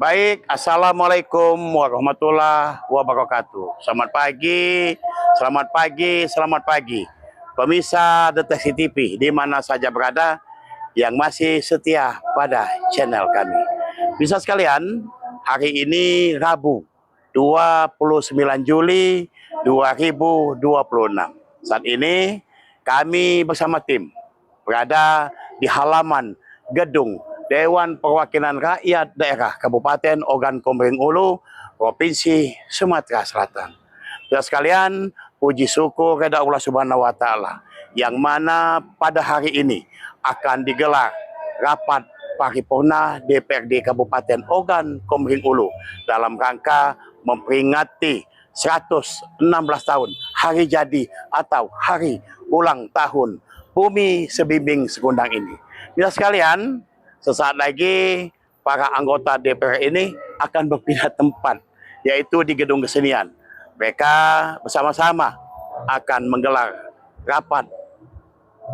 Baik, Assalamualaikum warahmatullahi wabarakatuh. Selamat pagi, selamat pagi. Pemirsa Deteksi TV di mana saja berada yang masih setia pada channel kami. Bisa sekalian, hari ini Rabu 29 Juli 2026. Saat ini kami bersama tim berada di halaman gedung Dewan Perwakilan Rakyat Daerah Kabupaten Ogan Komering Ulu, Provinsi Sumatera Selatan. Dan sekalian, puji syukur kepada Allah Subhanahu wa Ta'ala, yang mana pada hari ini akan digelar rapat paripurna DPRD Kabupaten Ogan Komering Ulu dalam rangka memperingati 116 tahun hari jadi atau hari ulang tahun Bumi Sebimbing Segundang ini. Bila sekalian, sesaat lagi para anggota DPR ini akan berpindah tempat, yaitu di Gedung Kesenian. Mereka bersama-sama akan menggelar rapat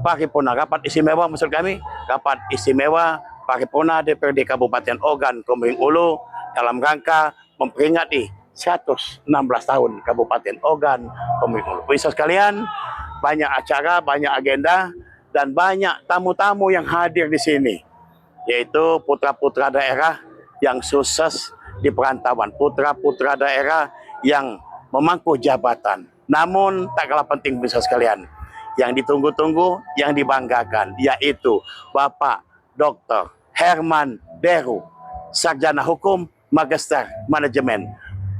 paripurna, rapat istimewa maksud kami, rapat istimewa paripurna DPRD Kabupaten Ogan Komering Ulu dalam rangka memperingati 116 tahun Kabupaten Ogan Komering Ulu. Bisa sekalian, banyak acara, banyak agenda, dan banyak tamu-tamu yang hadir di sini, yaitu putra-putra daerah yang sukses di perantauan, putra-putra daerah yang memangku jabatan. Namun tak kalah penting bisa sekalian, yang ditunggu-tunggu, yang dibanggakan, yaitu Bapak Dr. Herman Deru, Sarjana Hukum, Magister Manajemen,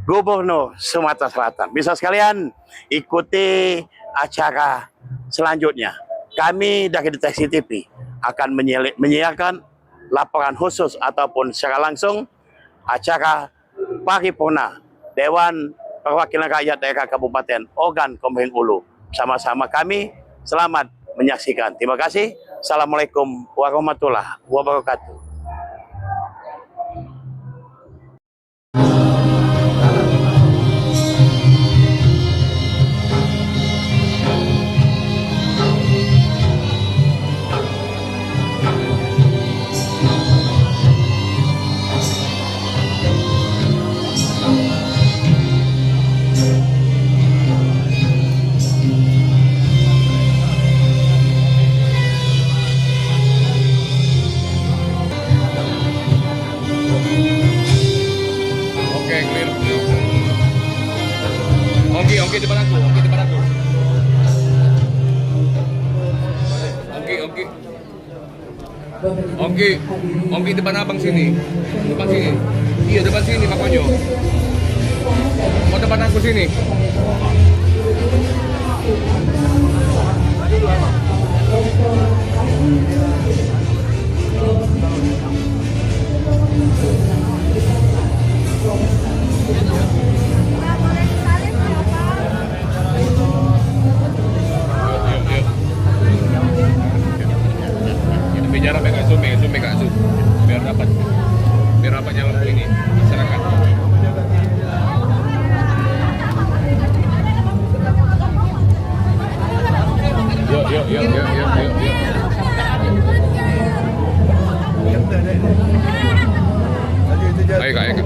Gubernur Sumatera Selatan. Bisa sekalian ikuti acara selanjutnya. Kami dari Deteksi TV akan menyiarkan laporan khusus ataupun secara langsung acara paripurna Dewan Perwakilan Rakyat Daerah Kabupaten Ogan Komering Ulu. Sama-sama kami, selamat menyaksikan. Terima kasih. Assalamualaikum warahmatullahi wabarakatuh. Ongki depan aku, Ongki depan aku. Ongki depan abang sini. Depan sini. Iya depan sini makanya. Mau depan aku sini. Jarak pegang zoom, biar dapat nyala ini masyarakat. Yuk. Ayo kak.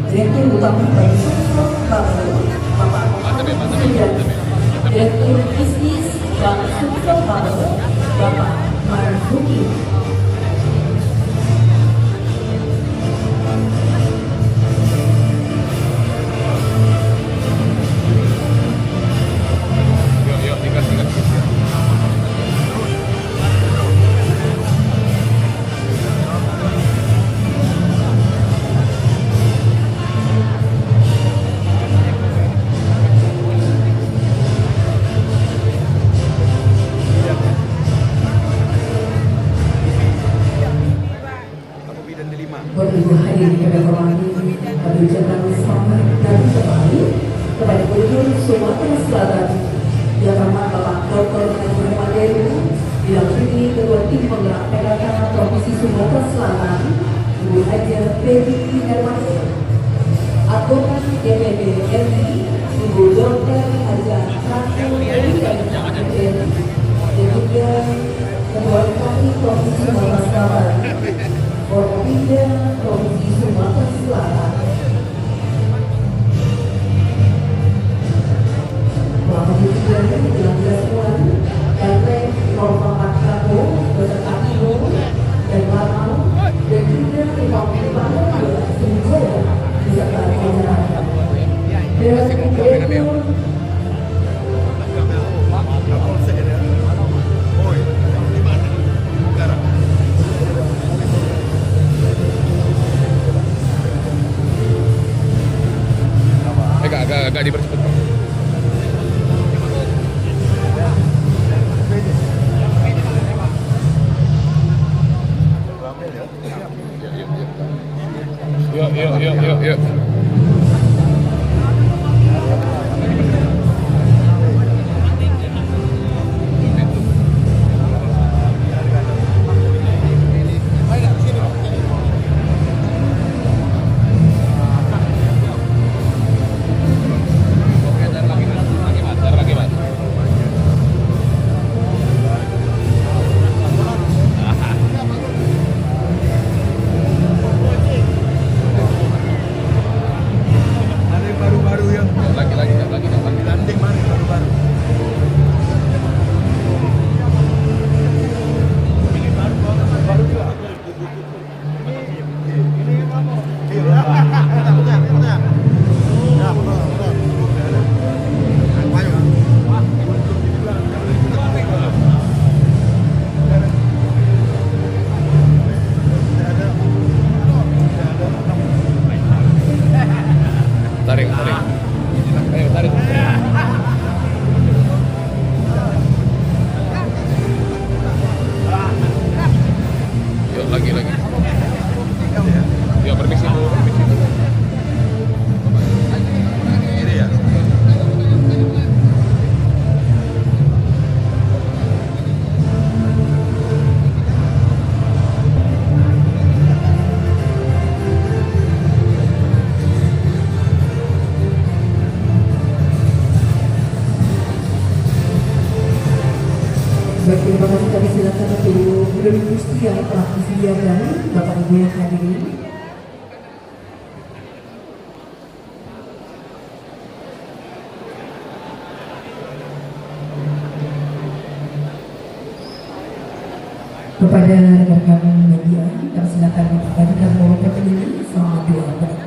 Direktur Utama Direktur Bisnis Bank Sumsel Bapak Marzuki. Bapak Ibu hadirin yang kami hormati, kami ucapkan selamat dan Haja Peggy Hermansyah, anggota DPD RI Ibu Dr. Haja Ratu Erika dan juga Ketua KPI Provinsi Sumatera Selatan, Forkopimda Provinsi Sumatera Selatan. Selama 2019 Bulan, RT 04 Kapo, beserta Ibu dan Lamau, dan juga 55 Sriwijaya beserta jajaran. Dan Direktur agak dipercepat. Yuk. Lagi, Mas. Baru-baru ya. Lagi. Landing mari baru-baru. Ini baru juga. Ini kamu. Iya. Benar. Ya, benar. Ayo. Tarik. Ayo, tarik. Yuk, lagi. Yuk, permisi Bu. Ini ya. Baik, terima kasih. Kami silakan untuk Gubernur Gusti yang telah disediakan, Bapak Ibu yang hadirin. Kepada rekan-rekan media, kami silakan mengabadikan momen ini selama 2 menit.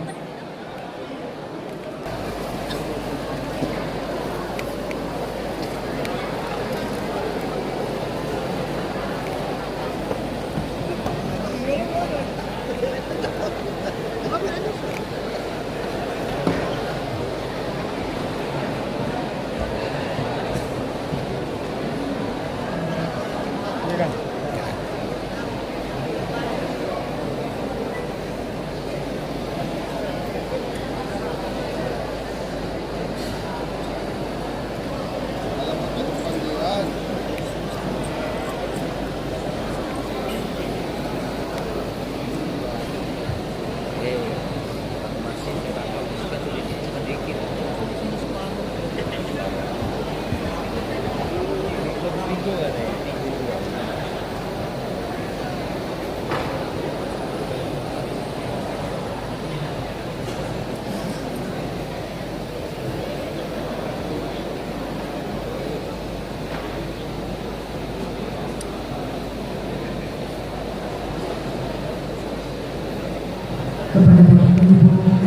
Kepada Bapak Ibu,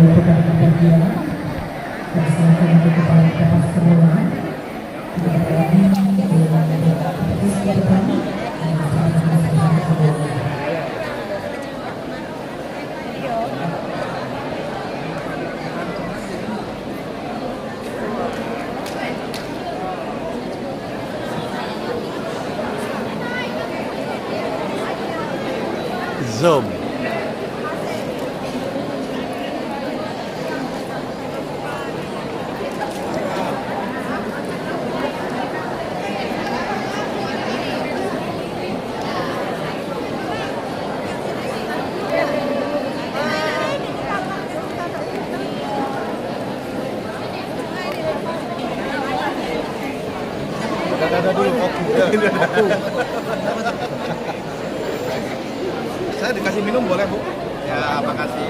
bukan kebahagiaan dan silakan untuk kepala tepas semula tidak ada lagi yang depan. Zoom. Ada dulu fokus. Saya dikasih minum boleh Bu? Ya, makasih.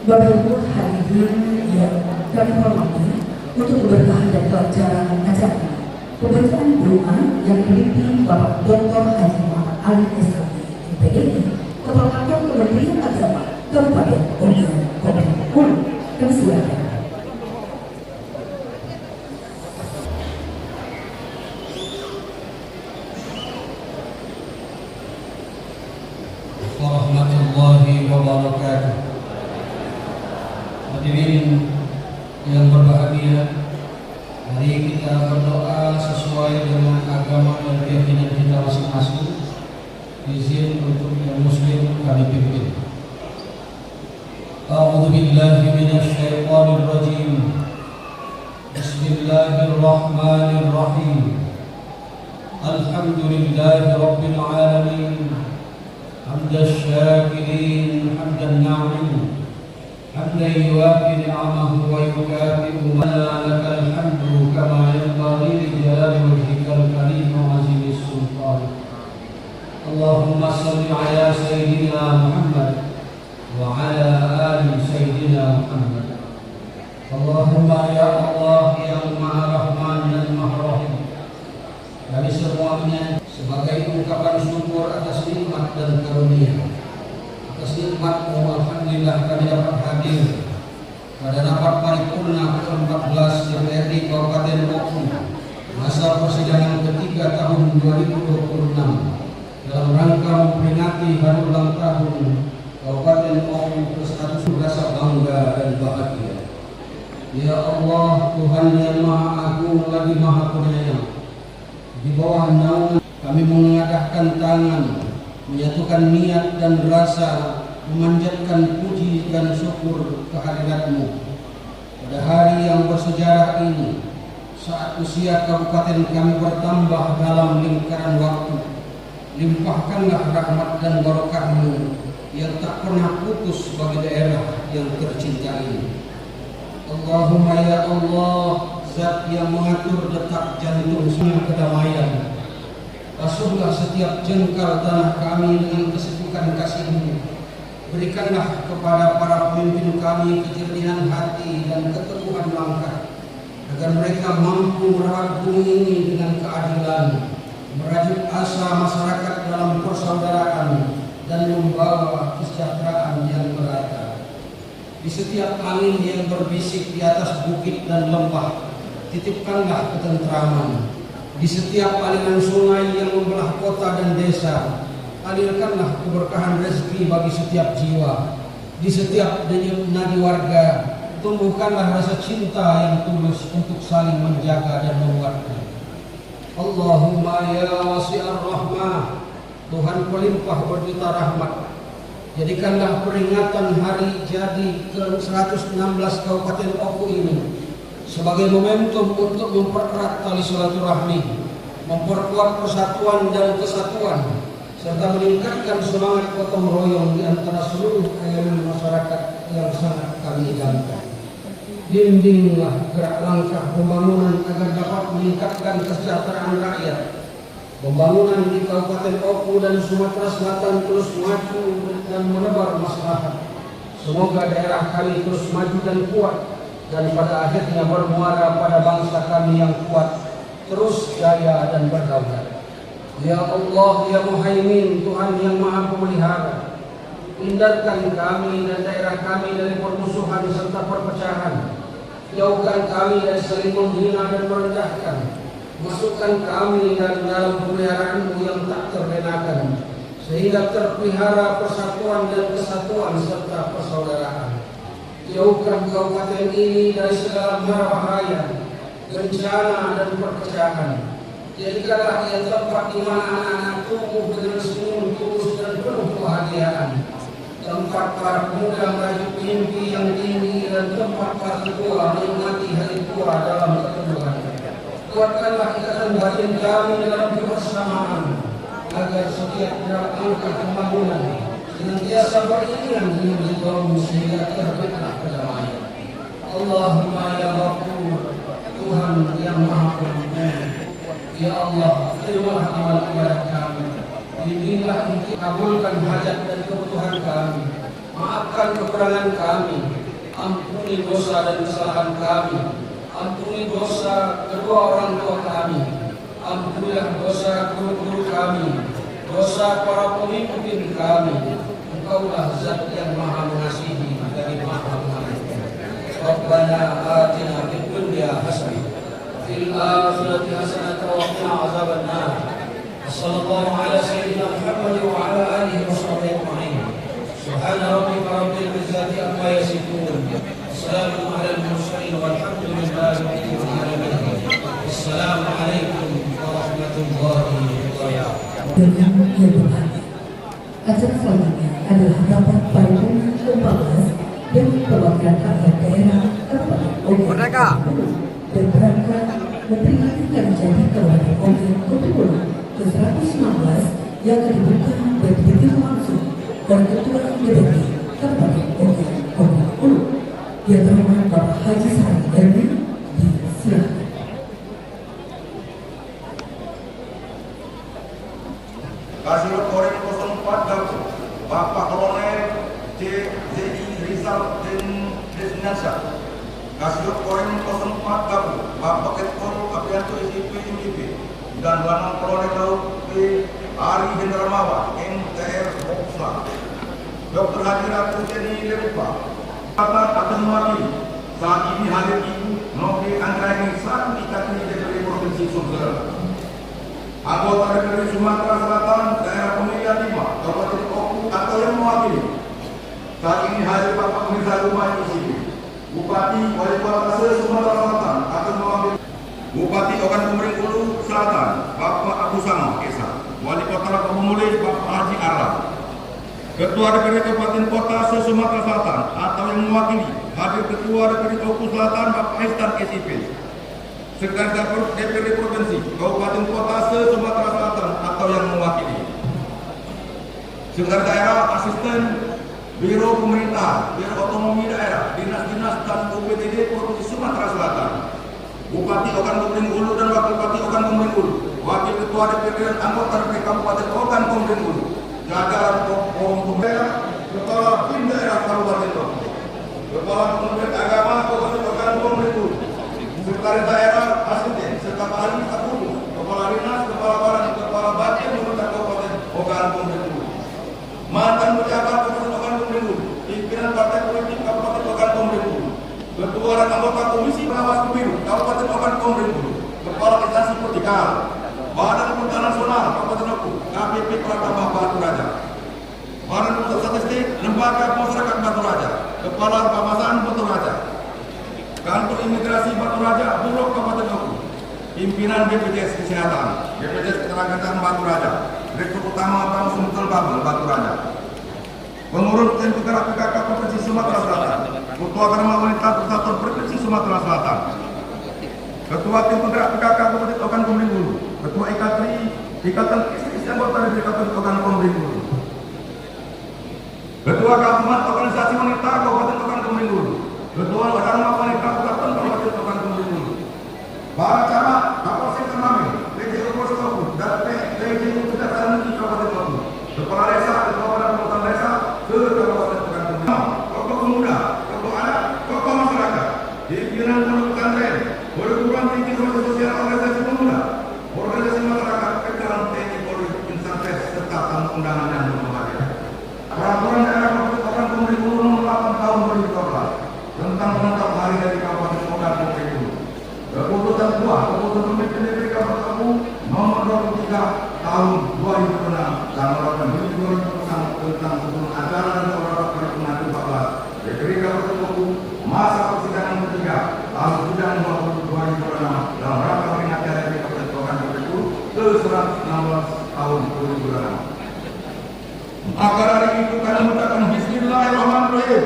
Bapak Ibu hadirin yang kami hormati, untuk keberkahan dan kelancaran acara pembacaan doa yang dipimpin Bapak Dr. Haji Muhammad Ali SHM, MPDI, Kepala Kantor Kementerian Agama Kabupaten Ogan Komering Ulu. Kami silakan. Warahmatullahi wabarakatuh. Hadirin yang berbahagia, mari kita berdoa sesuai dengan agama dan keyakinan kita masing-masing. Izin untuk yang muslim kami pimpin. A'udzu billahi minasyaitonir rajim. Bismillahirrahmanirrahim. Alhamdulillahi rabbil alamin. Hamdan syakirin, hamdan na'im. حمدا يوافي نعمه ويكافئ لك الحمد كما ينبغي لجلال وجهك الكريم وعظيم السلطان. اللهم صل على سيدنا محمد وعلى آل سيدنا محمد. اللهم ya Allah yang Maha Rahman dan Maha Rahim, kami semuanya sebagai ungkapan syukur atas nikmat dan karunia, atas nikmat-Mu, alhamdulillah kami dapat hadir pada rapat paripurna ke-14 DPRD Kabupaten Bogor masa persidangan ketiga tahun 2026 dalam rangka memperingati hari ulang tahun Kabupaten Oku ke-100 merasa bangga dan bahagia. Ya Allah, Tuhan yang Maha Agung lagi Maha Penyayang, di bawah naungan kami mengadahkan tangan, menyatukan niat dan rasa, memanjatkan puji dan syukur kehadirat-Mu pada hari yang bersejarah ini, saat usia kabupaten kami bertambah dalam lingkaran waktu. Limpahkanlah rahmat dan barokah-Mu yang tak pernah putus bagi daerah yang tercinta ini. Allahumma ya Allah, Zat yang mengatur detak jantung semua kedamaian, basuhlah setiap jengkal tanah kami dengan kesejukan kasih-Mu. Berikanlah kepada para pemimpin kami kejernihan hati dan keteguhan langkah, agar mereka mampu merawat bumi ini dengan keadilan, merajut asa masyarakat dalam persaudaraan, dan membawa kesejahteraan yang merata. Di setiap angin yang berbisik di atas bukit dan lembah, titipkanlah ketentraman. Di setiap aliran sungai yang membelah kota dan desa, alirkanlah keberkahan rezeki bagi setiap jiwa. Di setiap denyut nadi warga, tumbuhkanlah rasa cinta yang tulus untuk saling menjaga dan menguatkan. Allahumma ya wasi'ar rahmah, Tuhan pelimpah berjuta rahmat, jadikanlah peringatan hari jadi ke-116 Kabupaten Oku ini sebagai momentum untuk mempererat tali silaturahmi, memperkuat persatuan dan kesatuan, serta meningkatkan semangat gotong royong di antara seluruh elemen masyarakat yang sangat kami idamkan. Bimbinglah gerak langkah pembangunan agar dapat meningkatkan kesejahteraan rakyat. Pembangunan di Kabupaten Oku dan Sumatera Selatan terus maju dan menebar maslahat. Semoga daerah kami terus maju dan kuat, dan pada akhirnya bermuara pada bangsa kami yang kuat, terus jaya dan berdaulat. Ya Allah, ya Muhaimin, Tuhan yang Maha Pemelihara, hindarkan kami dan daerah kami dari permusuhan serta perpecahan. Jauhkan kami dari saling menghina dan merendahkan. Masukkan kami dalam pemeliharaan-Mu yang tak terbedakan, sehingga terpelihara persatuan dan kesatuan serta persaudaraan. Jauhkan kabupaten ini dari segala mara bahaya, bencana dan perpecahan. Jadikanlah ia tempat di mana anak-anak tumbuh dengan senyum tulus dan penuh kebahagiaan. Tempat para pemuda merajut mimpi yang tinggi, dan tempat para tua menikmati hari tua dalam keteduhan. Kuatkanlah ikatan batin kami dalam kebersamaan, agar setiap gerak langkah pembangunan senantiasa beriringan dengan ridho-Mu sehingga terbitlah kedamaian. Allahumma ya Ghafur, Tuhan yang Maha Pengampun, ya Allah, terimalah amal ibadah kami. Bimbinglah untuk kabulkan hajat dan kebutuhan kami. Maafkan kekurangan kami. Ampuni dosa dan kesalahan kami. Ampuni dosa kedua orang tua kami. Ampunilah dosa guru-guru kami, dosa para pemimpin kami. Engkaulah Zat yang Maha Mengasihi dari Maha Mengampuni. Rabbana atina fid dunya hasanah, fil akhirati hasanah wa qina azabannar. Sallallahu ala sayyidina Muhammad wa ala alihi wa sahbihi ajma'in. Subhana rabbika rabbil izzati amma yasifun. Assalamu ala al-mursalin walhamdulillahi rabbil alamin. Assalamualaikum warahmatullahi wabarakatuh. Dengan yang berbahagia. Acara selanjutnya adalah rapat paripurna ke-14 dengan perwakilan rakyat daerah Kabupaten Ogan dan rangka memperingati hari jadi Kabupaten Ogan Kutubulan ke-116 yang akan dibuka dan dipimpin langsung oleh Ketua DPD Kabupaten Ogan Ulu, yang terhormat Bapak Haji Sari Erwin. Disilakan. Kasih Korem 04 Gabung, Bapak Kolonel JZI Rizal Desnasa. Kasih Korem 04 Gabung, Bapak Ketkol Aprianto SIP MIP dan Lanang Kolonel Laut P. Ari Hendramawan MTR Boksla. Dr. Haji Ratu Jenny Lerupa. Bapak akan mewakili saat ini hadir Ibu Novi Anggraini selaku Ikatan Dprd Provinsi Sulawesi Selatan. anggota DPRD Sumatera Selatan, daerah pemilihan 5, Kabupaten Oku atau yang mewakili. Saat ini hadir Bapak Pemirsa Rumah ICP, Bupati Wali Kota Sumatera Selatan akan mewakili Bupati Ogan Komering Ulu Selatan, Bapak Abu Sama Esa, Wali Kota Pemulih Bapak Haji Arla, Ketua DPRD Kabupaten Kota Sumatera Selatan atau yang mewakili hadir Ketua DPRD Oku Selatan Bapak Estan SIP, Sekretaris DPRD Provinsi Kabupaten Kota Sumatera Selatan atau yang mewakili, Sekretaris Daerah Asisten Biro Pemerintah, Biro Otonomi Daerah, Dinas-Dinas dan UPTD Provinsi Sumatera Selatan, Bupati Ogan Komering Ulu dan Wakil Bupati Ogan Komering Ulu, Wakil Ketua DPRD dan anggota DPRD Kabupaten Ogan Komering Ulu, jajaran forum daerah, Kepala BIM Daerah Kabupaten Ogan, Kepala Kementerian Agama Kabupaten Ogan Komering Ulu, Sekretaris Daerah Asisten, serta ahli Akun, Kepala Dinas, Kepala Baran, Kepala Batin Pemerintah Kabupaten Ogan Komering Ulu, mantan pejabat Kabupaten Ogan Komering Ulu, pimpinan partai politik Kabupaten Ogan Komering Ulu, Ketua dan anggota Komisi Pengawas Pemilu Kabupaten Ogan Komering Ulu, Kepala Instansi Vertikal, Badan Pemerintah Nasional Kabupaten Oku, KPP Pratama Batu Raja, Badan Pusat Statistik Lembaga Masyarakat Batu Raja, Kepala Pemasaran Batu Raja, Kantor Imigrasi Batu Raja, Bulog Kabupaten Oku, Pimpinan BPJS Kesehatan, BPJS Ketenagakerjaan Batu Raja, Direktur Utama Bank Sumtel Babel Batu Raja, Pengurus dan Penggerak PKK Provinsi Sumatera Selatan, Ketua Agama Wanita Persatuan Provinsi Sumatera Selatan, Ketua Tim Penggerak PKK Kabupaten Ogan Komering Ulu, Ketua Ikatan Istri Anggota DPRD Kabupaten Ogan Komering Ulu, Ketua Gabungan Organisasi Wanita Kabupaten Ogan Komering Ulu, Ketua Dharma Wanita Kabupaten Ogan Komering Ulu, para camat, Kapolsek Tername, PJU Oku dan PJU Kejaksaan Negeri Kabupaten Oku, Kepala Desa, Ketua Badan Pembangunan Desa, Kabupaten Ogan Komering Ulu, tokoh pemuda, tokoh anak, tokoh masyarakat, pimpinan pondok pesantren, perguruan tinggi termasuk sosial organisasi pemuda, organisasi masyarakat, veteran TNI Polri, instansi serta tamu undangan yang berbahagia. Peraturan daerah Kabupaten Ogan Komering Ulu nomor 8 tahun 2012 tentang penetapan hari dari Kabupaten Ogan Komering Ulu. Keputusan Keputusan Pemimpin DPRD Kabupaten Oku nomor 23 tahun 2006 dan melakukan 2006 tentang susunan acara dan beberapa paripurna 14 DPRD Kabupaten Oku masa persidangan ketiga tahun sidang 2006 dalam rangka peringatan hari Kabupaten Ogan Komering Ulu ke-116 tahun 2006. Maka dari itu kami mengucapkan Bismillahirrahmanirrahim.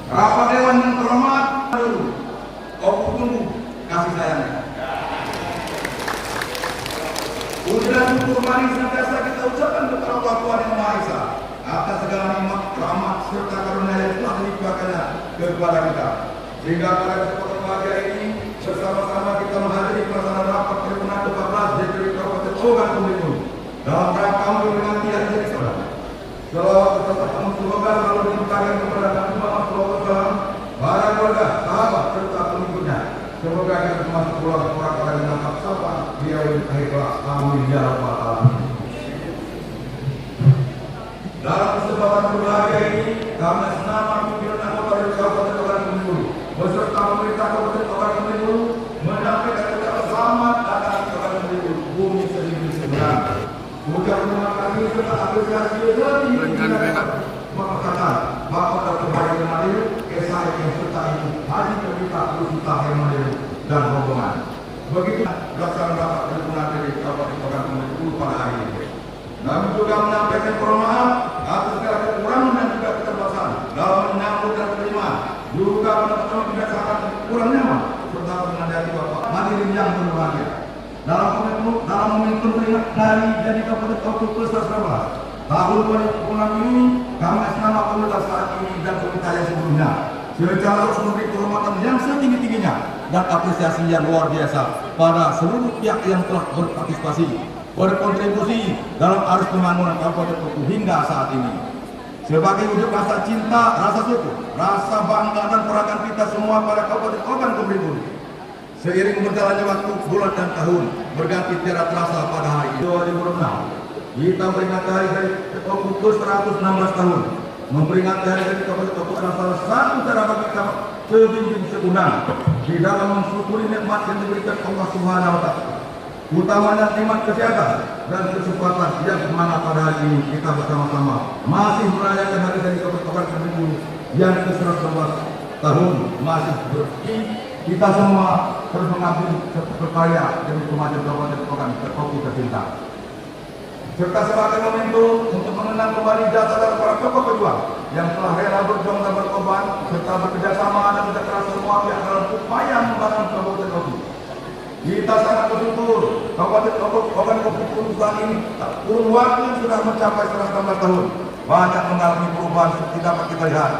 Rapat Dewan yang terhormat, Oku tunggu kasih sayangnya. Puji dan syukur mari senantiasa kita ucapkan kepada Allah Tuhan Yang Maha Esa atas segala nikmat, rahmat serta karunia yang telah dilimpahkannya kepada kita. Sehingga pada kesempatan bahagia ini bersama-sama kita menghadiri pelaksanaan rapat paripurna ke-14 DPRD Kabupaten Ogan Komering Ulu dalam rangka memperingati hari jadi saudara. Selawat serta salam semoga selalu dilimpahkan kepada Nabi Muhammad SAW, para keluarga, sahabat serta pengikutnya. Semoga kita termasuk orang-orang yang mendapat sapa beliau di akhir kelas. Amin ya rabbal alamin. Dalam kesempatan berbahagia ini, kami senama pimpinan anggota dari Kabupaten Ogan Komering Ulu beserta pemerintah Kabupaten Ogan Komering Ulu menyampaikan ucapan selamat datang ke Ogan Komering Ulu, bumi seribu seberang. Ucap terima kasih serta apresiasi lebih mengatakan Bapak Dr. Haji Nadir, SAE serta Ibu Haji Kewita Rusita Hermandir dan rombongan. Begitu pelaksanaan rapat paripurna dari Kabupaten Ogan Komering Ulu pada hari ini. Kami juga menyampaikan permohonan atas segala kekurangan dan juga keterbatasan dalam menyambut dan penerimaan, juga penonton kebiasaan kurang nyaman serta menghadapi Bapak hadirin yang berbahagia. Dalam momentum peringatan hari jadi Kabupaten Oku ke-11 tahun 2006 ini, kami senama pemerintah saat ini dan pemerintah yang sebelumnya secara harus memberi kehormatan yang setinggi-tingginya dan apresiasi yang luar biasa pada seluruh pihak yang telah berpartisipasi berkontribusi dalam arus pembangunan Kabupaten Oku hingga saat ini. Sebagai wujud rasa cinta, rasa syukur, rasa bangga dan perhatian kita semua pada Kabupaten Ogan Komering Ulu. Seiring berjalannya waktu, bulan dan tahun berganti tiada terasa pada hari 2006. Kita memperingati hari Oku ke-116 tahun. Memperingati hari ini Kabupaten Oku adalah salah satu cara bagi kita sebimbing segunan di dalam mensyukuri nikmat yang diberikan Allah Subhanahu wa Ta'ala. Utamanya nikmat kesehatan dan kesempatan yang mana pada hari ini kita bersama-sama masih merayakan hari ini Kabupaten Oku yang ke-111 tahun masih kita semua terus mengabdi berkarya demi kemajuan Kabupaten Oku tercinta. Serta sebagai momentum untuk mengenang kembali jasa dan para tokoh pejuang yang telah rela berjuang dan berkorban serta bekerjasama dan bekerja keras semua pihak dalam upaya membangun Kabupaten Oku. Kita sangat bersyukur Kabupaten Oku saat ini kurun waktu sudah mencapai 19 tahun banyak mengalami perubahan seperti dapat kita lihat.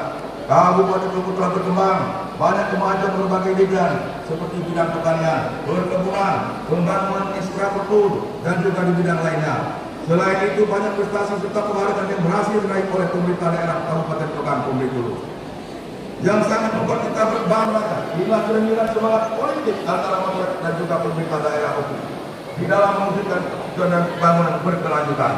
Kabupaten Oku telah berkembang, banyak kemajuan berbagai bidang seperti bidang pertanian, perkebunan, pembangunan infrastruktur dan juga di bidang lainnya. Selain itu banyak prestasi serta penghargaan yang berhasil diraih oleh pemerintah daerah Kabupaten Ogan Komering yang sangat membuat kita berbangga bila cerminan semangat politik antara masyarakat dan juga pemerintah daerah Oku di dalam mewujudkan tujuan pembangunan berkelanjutan.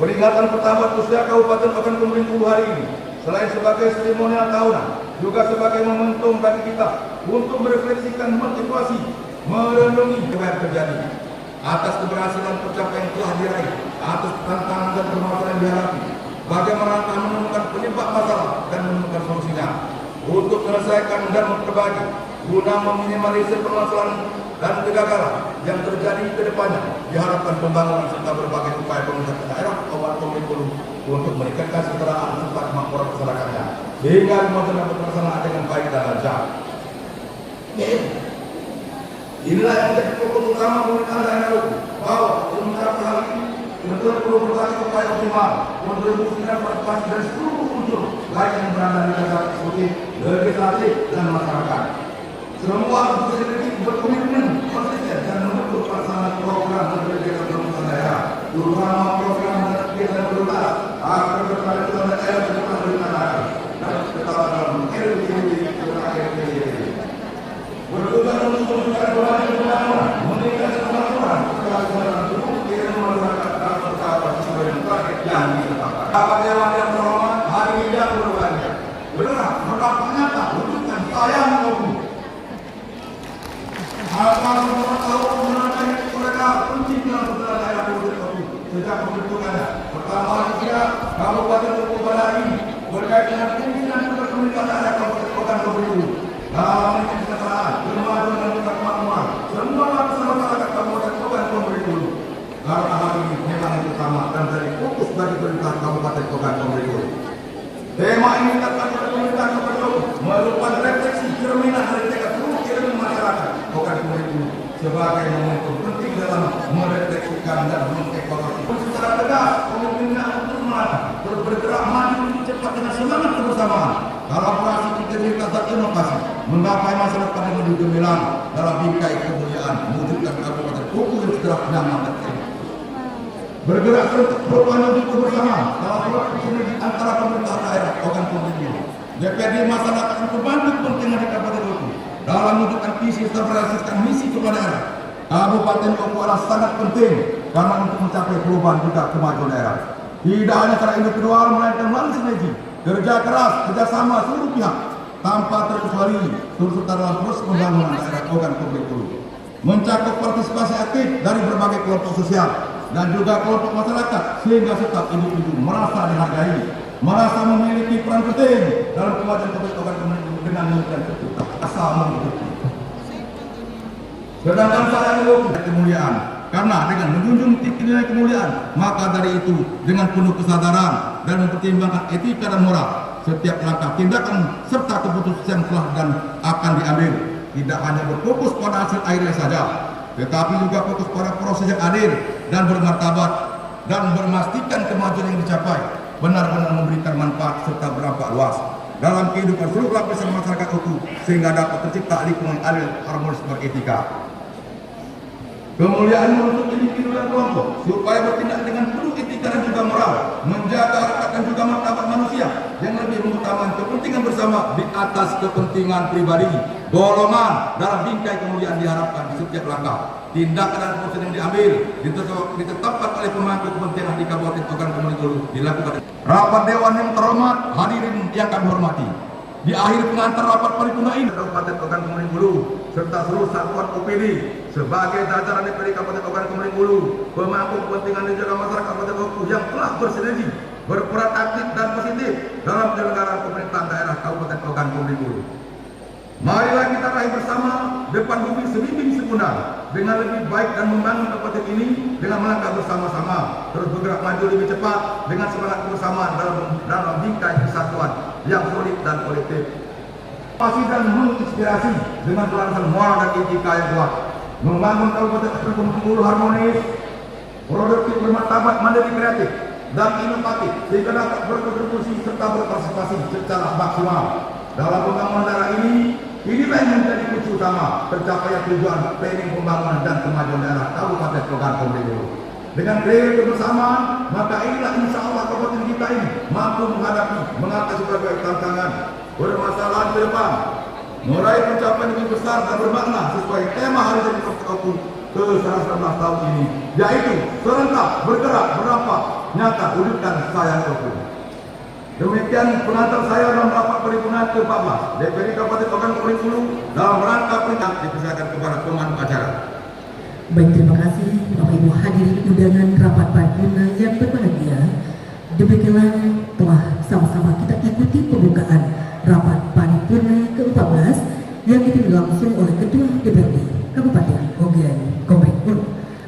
Peringatan pertama usia Kabupaten Ogan Komering hari ini selain sebagai seremonial tahunan juga sebagai momentum bagi kita untuk merefleksikan motivasi merenungi apa yang terjadi atas keberhasilan pencapaian yang telah diraih, atas tantangan dan permasalahan yang dihadapi, bagaimana kita menemukan penyebab masalah dan menemukan solusinya untuk menyelesaikan dan memperbaiki guna meminimalisir permasalahan dan kegagalan yang terjadi ke depannya. Diharapkan pembangunan serta berbagai upaya pemerintah daerah Kabupaten Komering untuk meningkatkan kesejahteraan serta kemampuan masyarakatnya sehingga kemajuan dapat terlaksana dengan baik dan lancar. Inilah yang menjadi fokus utama pemerintah daerah Oku bahwa untuk mencapai hal ini benar-benar perlu berbagai upaya optimal kontribusikan partisipasi dari seluruh unsur baik yang berada di dalam eksekutif, legislatif dan masyarakat. Semua unsur ini berkomitmen konsisten dan mendukung pelaksanaan program dan kegiatan pemerintah daerah, terutama program dan kegiatan prioritas agar berkelanjutan daerah serta pemerintah daerah dan tetap dalam bertujuan untuk memberikan berbagai pembangunan, meningkatkan kemampuan, kelancaran tubuh, kirim masyarakat dan bersahabat sesuai dengan target yang ditetapkan. Bapak Dewan yang terhormat, hari ini yang berbahagia. Benar, berdampak nyata, wujudkan sayang Oku. Agar semua tahu mengenai mereka penting dalam sejarah daerah Kabupaten Oku sejak pembentukannya. Pertama kali Kabupaten Oku pada ini berkaitan dengan pimpinan juga pemerintah daerah Kabupaten Komering. Dalam kesejahteraan, kemajuan dan juga kemakmuran semua lapisan masyarakat Kabupaten Ogan Komering. Karena hal ini memang yang utama dan dari fokus bagi pemerintah Kabupaten Ogan Komering. Tema ini ditetapkan oleh pemerintah Kabupaten Ogan merupakan refleksi cerminan dari tekad seluruh cermin masyarakat Ogan Komering sebagai momentum penting dalam merefleksikan dan mengevaluasi secara tegas pemimpinnya untuk melangkah terus bergerak maju lebih cepat dengan semangat kebersamaan. Kolaborasi integritas dan inovasi menggapai masa depan yang lebih gemilang dalam bingkai kemuliaan mewujudkan Kabupaten Oku yang segera nyaman dan sehat. Bergerak untuk perubahan untuk kebersamaan dalam sinergi antara pemerintah daerah Ogan Komering, DPRD masyarakat untuk membantu kepentingan di Kabupaten Oku dalam mewujudkan visi serta merealisasikan misi kepala daerah. Kabupaten Oku adalah sangat penting karena untuk mencapai perubahan juga kemajuan daerah. Tidak hanya secara individual melainkan melalui sinergi, kerja keras, kerjasama seluruh pihak tanpa terkecuali turut serta dalam proses pembangunan daerah Ogan Komering, mencakup partisipasi aktif dari berbagai kelompok sosial dan juga kelompok masyarakat sehingga setiap individu merasa dihargai, merasa memiliki peran penting dalam kemajuan Kabupaten Ogan Komering dengan memberikan asa mengikuti. Sedangkan saya mengukur kemuliaan karena dengan menjunjung tinggi nilai kemuliaan, maka dari itu dengan penuh kesadaran dan mempertimbangkan etika dan moral, setiap langkah tindakan serta keputusan yang telah dan akan diambil tidak hanya berfokus pada hasil akhirnya saja, tetapi juga fokus pada proses yang adil dan bermartabat dan memastikan kemajuan yang dicapai benar-benar memberikan manfaat serta berdampak luas dalam kehidupan seluruh lapisan masyarakat Oku sehingga dapat tercipta lingkungan adil, harmonis, beretika. Kemuliaan untuk individu dan kelompok supaya bertindak dengan penuh etika dan juga moral, menjaga harkat dan juga martabat manusia yang lebih mengutamakan kepentingan bersama di atas kepentingan pribadi, golongan. Dalam bingkai kemuliaan diharapkan di setiap langkah tindakan dan keputusan yang diambil ditetapkan oleh pemangku kepentingan di Kabupaten Ogan Komering Ulu dilakukan. Rapat Dewan yang terhormat, hadirin yang kami hormati. Di akhir pengantar rapat paripurna ini, Kabupaten Ogan Komering Ulu serta seluruh satuan OPD sebagai jajaran DPD Kabupaten Ogan Komering Ulu, pemangku kepentingan dan juga masyarakat Kabupaten Oku yang telah bersinergi, berperan aktif dan positif dalam penyelenggaraan pemerintahan daerah Kabupaten Ogan Komering Ulu. Marilah kita raih bersama depan bumi sebimbing sekundang dengan lebih baik dan membangun kabupaten ini dengan melangkah bersama-sama, terus bergerak maju lebih cepat dengan semangat bersama dalam bingkai kesatuan yang solid dan kolektif. Pasti dan menginspirasi dengan kelancaran moral dan etika yang kuat, membangun Kabupaten Ogan Komering Ulu harmonis, produktif, bermartabat, mandiri, kreatif, dan inovatif sehingga dapat berkontribusi serta berpartisipasi secara maksimal dalam pembangunan daerah ini. Inilah yang menjadi kunci utama tercapainya tujuan planning pembangunan dan kemajuan daerah Kabupaten Ogan Komering Ulu. Dengan kreatif kebersamaan, maka inilah insya Allah kabupaten kita ini mampu mengatasi berbagai tantangan, permasalahan ke depan, meraih pencapaian lebih besar dan bermakna sesuai tema Hari Jadi Oku ke-119 tahun ini, yaitu serentak, bergerak, berdampak, nyata, wujudkan sayang Oku. Demikian pengantar saya dalam rapat paripurna ke-14 DPD Kabupaten Ogan Komering Ulu dalam rangka perintah dipersilakan kepada pemandu acara. Baik, terima kasih Bapak Ibu hadirin undangan rapat paripurna yang berbahagia. Demikianlah telah sama-sama kita ikuti pembukaan rapat paripurna ke-14 yang dipimpin langsung oleh Ketua DPRD Kabupaten Ogan Komering Ulu.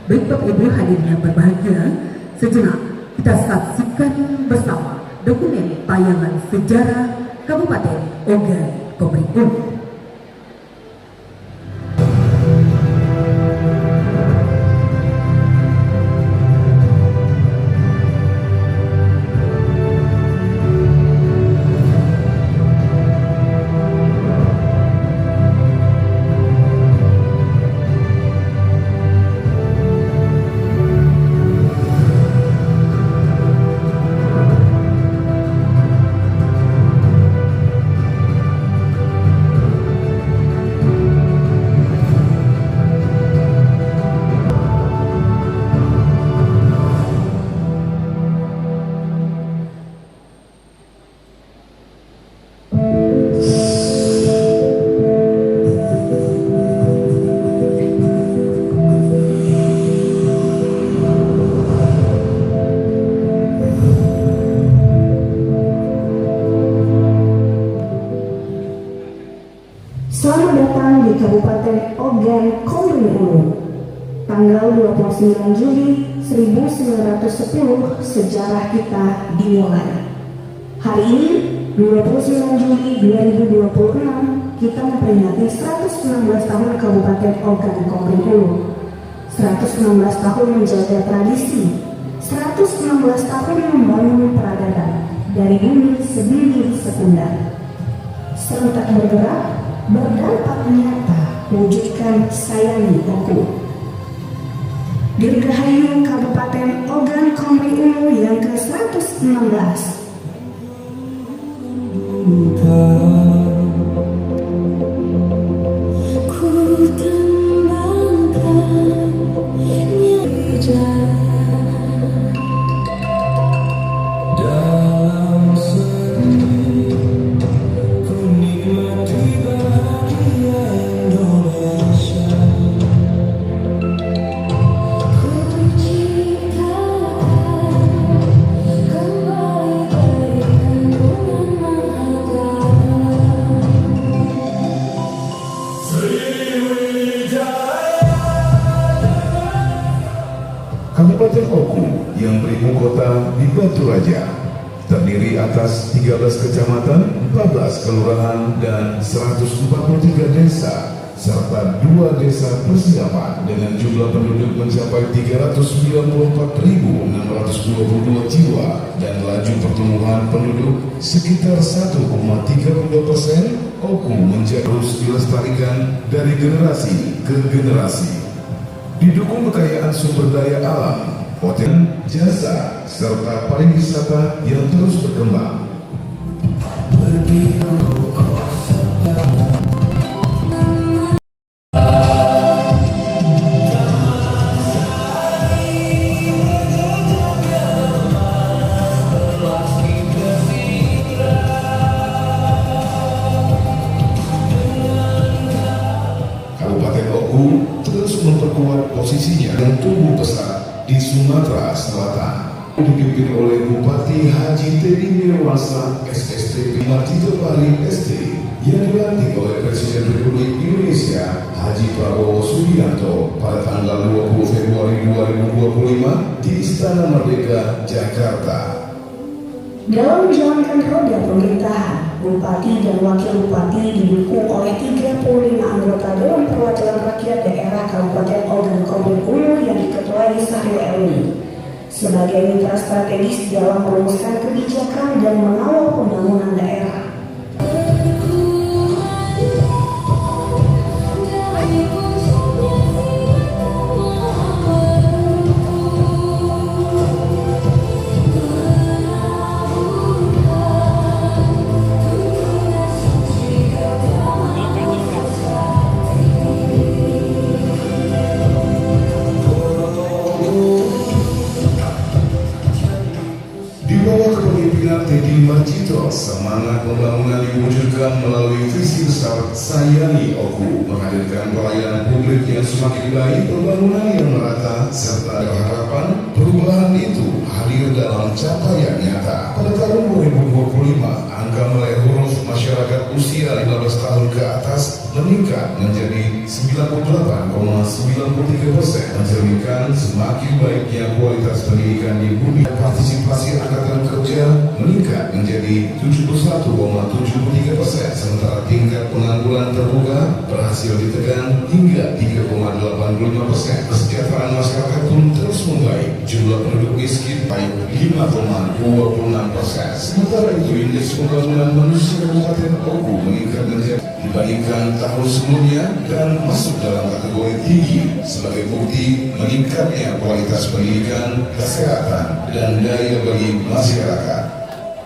Baik Bapak Ibu hadirin yang berbahagia, sejenak kita saksikan bersama dokumen tayangan sejarah Kabupaten Ogan Komering Ulu. Selamat datang di Kabupaten Ogan Komering Ulu. Tanggal 29 Juli 1910 sejarah kita dimulai. Hari ini 29 Juli 2026 kita memperingati 119 tahun Kabupaten Ogan Komering Ulu. 116 tahun menjaga tradisi, 116 tahun membangun peradaban dari bumi sebimbing sekundang. Serentak bergerak, berdampak nyata, wujudkan sayangi Oku. Dirgahayu Kabupaten Ogan Komering Ulu yang ke-116. Ku tembangkan dalam seni, ku nikmati bahagia Indonesia. Ku ciptakan kembali kandungan mahakota. Kabupaten Oku yang beribu kota di Batu Raja terdiri atas 13 kecamatan, 14 kelurahan, dan 143 desa serta 2 desa persiapan dengan jumlah penduduk mencapai 394.622 jiwa dan laju pertumbuhan penduduk sekitar 1,32%. Oku menjadi terus dilestarikan dari generasi ke generasi. Didukung kekayaan sumber daya alam, potensi jasa, serta pariwisata yang terus berkembang. Kabupaten Oku terus memperkuat posisinya dan tumbuh pesat di Sumatera Selatan. Dipimpin oleh Bupati Haji Teddy Mirwasa SSTP Martito Pari ST yang dilantik oleh Presiden Republik Indonesia Haji Prabowo Subianto pada tanggal 20 Februari 2025 di Istana Merdeka, Jakarta. Dalam menjalankan roda pemerintahan, Bupati dan Wakil Bupati didukung oleh 35 anggota Dewan Perwakilan Rakyat Daerah Kabupaten Ogan Komering Ulu yang diketuai Sahrul Elmi sebagai mitra strategis dalam merumuskan kebijakan dan mengawal pembangunan daerah. Di bawah kepemimpinan Teddy Marcito, semangat pembangunan diwujudkan melalui visi besar Sayangi Oku, menghadirkan pelayanan publik yang semakin baik, pembangunan yang merata, serta harapan perubahan itu hadir dalam capaian nyata. Pada tahun 2025, angka meraih huruf masyarakat usia 15 tahun ke atas meningkat menjadi 98,93%, mencerminkan semakin baiknya kualitas pendidikan di bumi. Partisipasi angkatan kerja meningkat menjadi 71,73%, sementara tingkat pengangguran terbuka berhasil ditekan hingga 3,85%. Kesejahteraan masyarakat pun terus membaik, jumlah penduduk miskin naik 5,26%. Sementara itu indeks pembangunan manusia Kabupaten Oku meningkat menjadi dibandingkan tahun sebelumnya dan masuk dalam kategori tinggi sebagai bukti meningkatnya kualitas pendidikan, kesehatan, dan daya bagi masyarakat.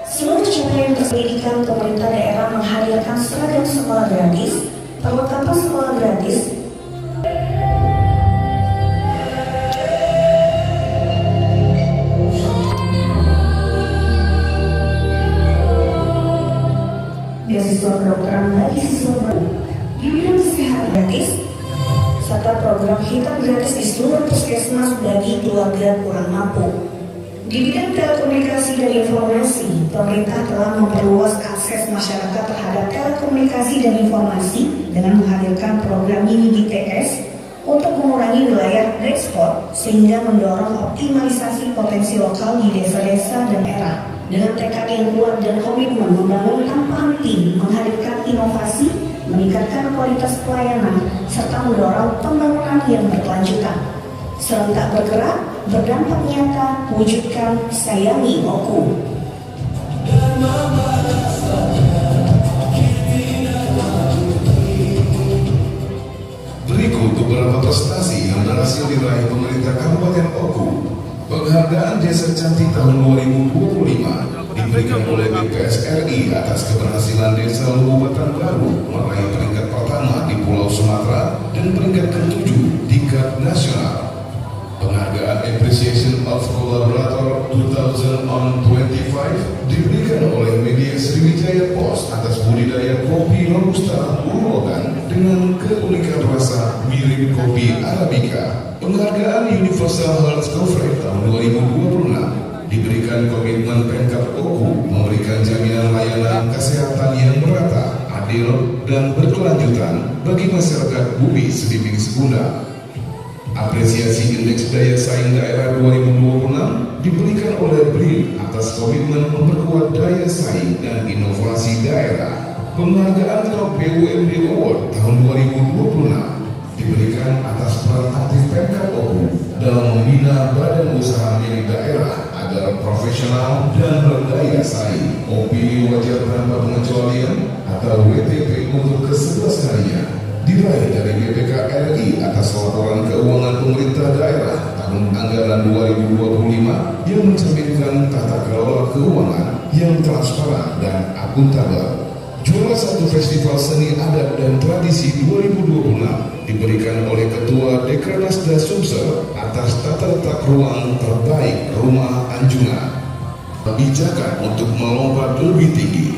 Seluruh capaian pendidikan, pemerintah daerah menghadirkan seragam sekolah gratis, perlengkapan sekolah gratis, beasiswa kedokteran bagi siswa baru, di bidang kesehatan gratis, serta program hitam gratis di seluruh puskesmas bagi keluarga kurang mampu. Di bidang telekomunikasi dan informasi, pemerintah telah memperluas akses masyarakat terhadap telekomunikasi dan informasi dengan menghadirkan program Mini BTS untuk mengurangi wilayah black spot sehingga mendorong optimalisasi potensi lokal di desa-desa dan daerah. Dengan tekad yang kuat dan komitmen membangun tanpa henti, menghadirkan inovasi, meningkatkan kualitas pelayanan, serta mendorong pembangunan yang berkelanjutan. Serentak bergerak, berdampak nyata, wujudkan Sayangi Oku. Berikut beberapa prestasi yang berhasil diraih pemerintah Kabupaten Oku. Penghargaan Desa Cantik tahun 2025 diberikan oleh BPS RI atas keberhasilan Desa Luwu Batangbaro meraih peringkat pertama di Pulau Sumatera dan peringkat ke-7 tingkat nasional. Penghargaan Appreciation of Collaborator 2025 diberikan oleh media Sriwijaya Post atas budidaya kopi Robusta Urogan dengan keunikan rasa mirip kopi Arabica. Penghargaan Universal Health Coverage tahun 2026 diberikan komitmen Pemkab Oku memberikan jaminan layanan kesehatan yang merata, adil, dan berkelanjutan bagi masyarakat Bumi Selimbing Sekunda. Apresiasi Indeks Daya Saing Daerah 2026 diberikan oleh BRIN atas komitmen memperkuat daya saing dan inovasi daerah. Penghargaan Top BUMD Award tahun 2026 diberikan atas peran aktif Pemkab Oku dalam membina badan usaha milik daerah agar profesional dan berdaya saing. Opini wajar tanpa pengecualian atau WTP untuk ke-11 kalinya diraih dari BPK RI atas laporan keuangan pemerintah daerah tahun anggaran 2025 yang mencerminkan tata kelola keuangan yang transparan dan akuntabel. Juara satu Festival Seni Adat dan Tradisi 2026 diberikan oleh Ketua Dekranasda Sumsel atas tata letak ruang terbaik Rumah Anjungan. Kebijakan untuk melompat lebih tinggi.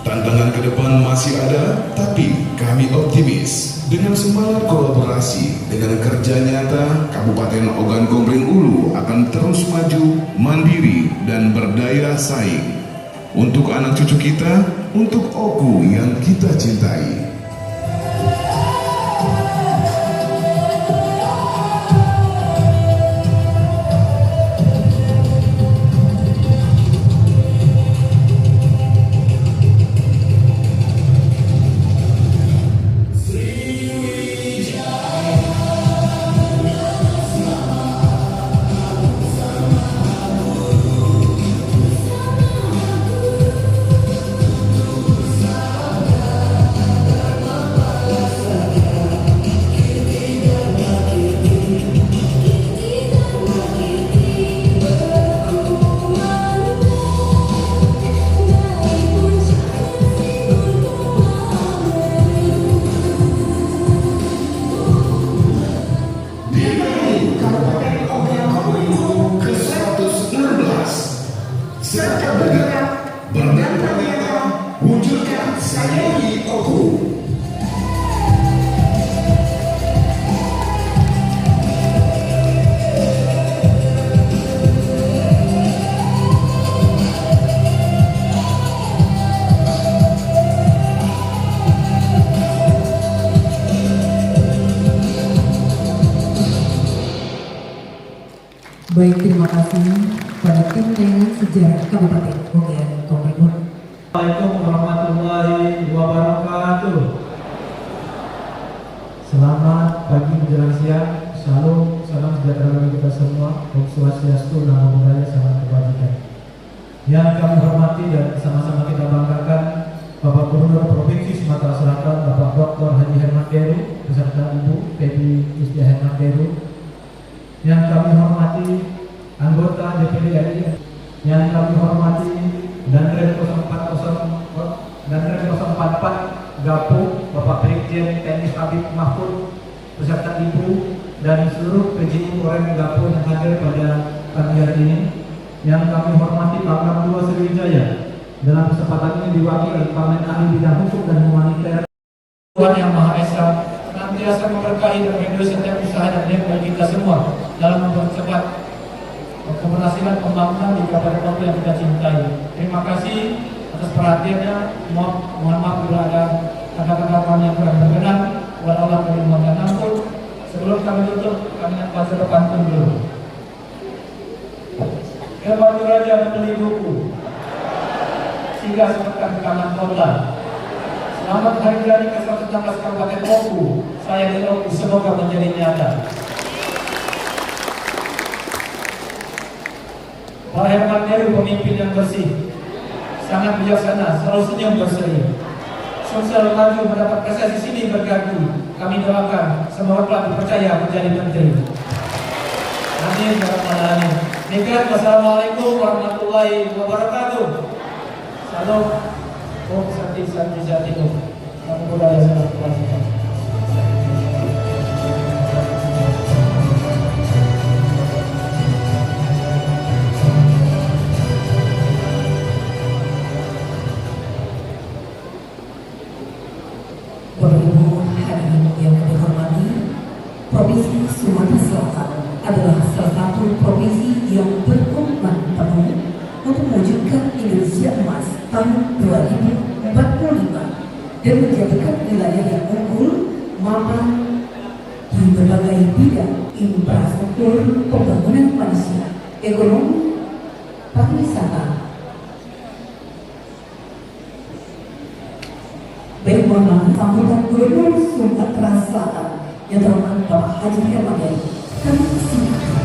Tantangan ke depan masih ada, tapi kami optimis dengan semangat kolaborasi dengan kerja nyata, Kabupaten Ogan Komering Ulu akan terus maju, mandiri dan berdaya saing. Untuk anak cucu kita, untuk Oku yang kita cintai. Serta bergerak, berdampak wujudkan sayangi Oku. Baik, terima kasih pada tim dengan sejarah Kabupaten Ogan Komering Ulu. Assalamualaikum warahmatullahi wabarakatuh. Selamat pagi menjelang siang. Shalom, salam sejahtera bagi kita semua. Om Swastiastu, Namo Buddhaya, salam kebajikan. Yang kami hormati dan sama-sama kita banggakan Bapak Gubernur Provinsi Sumatera Selatan, Bapak Dr. Haji Herman Deru beserta Ibu Peggy Yustia Herman Deru. Yang kami hormati anggota DPD RI, yang kami hormati Danrem 044 Gapo, Bapak Brigjen TNI Habib Mahfud beserta Ibu dan seluruh PJI Korem Gapo yang hadir pada pagi hari ini. Yang kami hormati Pangdam 2 Sriwijaya. Dalam kesempatan ini diwakili oleh Pamen Ahli Bidang Hukum dan Humaniter. Tuhan Yang Maha Esa senantiasa memberkahi dan melindungi setiap usaha dan niat bagi kita semua dalam mempercepat keberhasilan pembangunan di Kabupaten Oku yang kita cintai. Terima kasih atas perhatiannya. Mohon maaf bila ada kata-kata kami yang kurang berkenan. Walau Allah kami mohon ampun. Sebelum kami tutup, kami akan baca pantun dulu. Batu Raja membeli buku, singgah sepekan kanan kota. Selamat Hari Jadi ke-116 Kabupaten Oku. Saya di Oku, semoga menjadi nyata. Pak Herman Deru, pemimpin yang bersih, sangat bijaksana, selalu senyum berseri. Sumsel maju mendapat prestasi sini berganti. Kami doakan semoga kelak dipercaya menjadi menteri. Amin ya rabbal alamin. Demikian, wassalamualaikum warahmatullahi wabarakatuh. Salam. Om Santi Santi Jatino. Namo Buddhaya, salam kebajikan. Provinsi Sumatera Selatan adalah salah satu provinsi yang berkomitmen penuh untuk mewujudkan Indonesia Emas tahun 2045 dan menjadikan wilayah yang unggul, mapan di berbagai bidang infrastruktur, pembangunan manusia, ekonomi, pariwisata. Baik, mohon maaf, sambutan Gubernur Sumatera Selatan yang terhormat Bapak Haji Herman Deru. Kami silakan.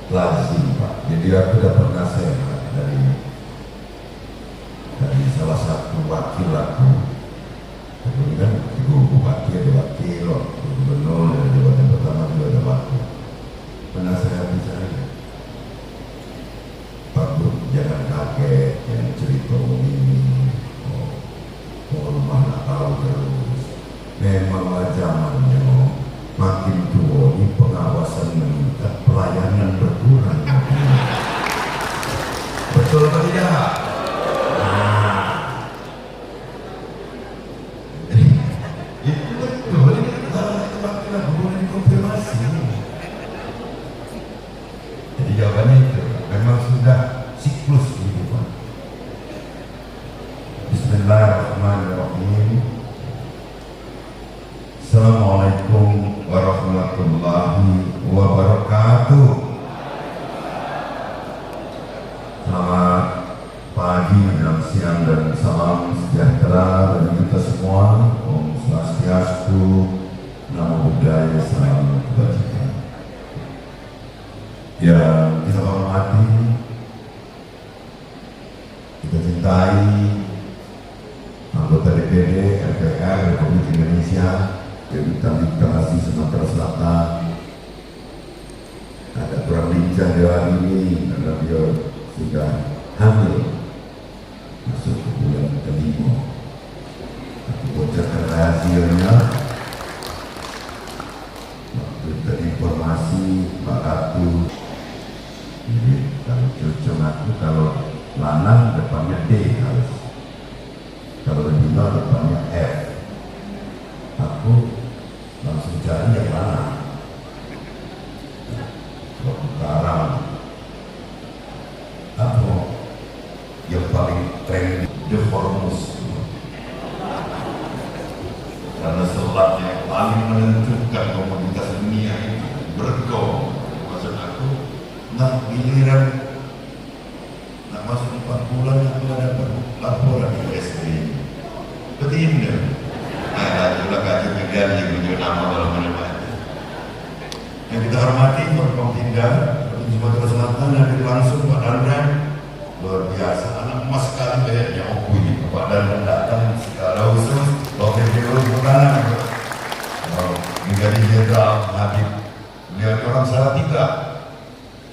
lazim Pak. Jadi aku dapat nasihat dari salah satu wakil aku. Kemudian ibu bupati ada wakil, gubernur dari jabatan pertama juga ada wakil. Penasehati saya, Pak Bu, jangan kaget yang cerita ini. Rumah nak tahu terus. Memanglah zamannya makin tua ini pengawasan meningkat, pelayanan berkurang. Betul atau tidak? Itu betul. Ini kita hubungan konfirmasi. Jadi jawabannya itu memang sudah siklus kehidupan. Bismillahirrahmanirrahim. Assalamualaikum warahmatullahi wabarakatuh. Selamat pagi, siang, dan salam sejahtera bagi kita semua. Om Swastiastu, Namo Buddhaya, salam kebajikan. Yang kita hormati, kita cintai anggota DPD RPR Republik Indonesia yang Bekasi, Sumatera Selatan. Agak kurang lincah di hari ini karena dia sudah hamil masuk ke bulan kelima. Aku bocorkan rahasianya. Waktu terinformasi Pak Ratu, jadi kalau cucu aku kalau lanang depannya D harus, kalau berbina depannya F. Aku langsung cari yang mana. Waktu sekarang apa yang paling tren The Hormuz, karena selat yang paling menentukan komoditas dunia itu bergo. Maksud aku, nah giliran nak masuk 4 bulan aku dapat laporan di USD. Betul. Nah, itulah kajian negara yang menjadi nama dalam mana-mana. Yang kita hormati Forkompinda Provinsi Sumatera Selatan hadir langsung Pak Dandan, luar biasa, anak emas sekali kayaknya Oku ini. Pak Dandan datang secara khusus, Wakil Gubernur Bukanan, Brigadir Jenderal Habib. Beliau orang salah 3,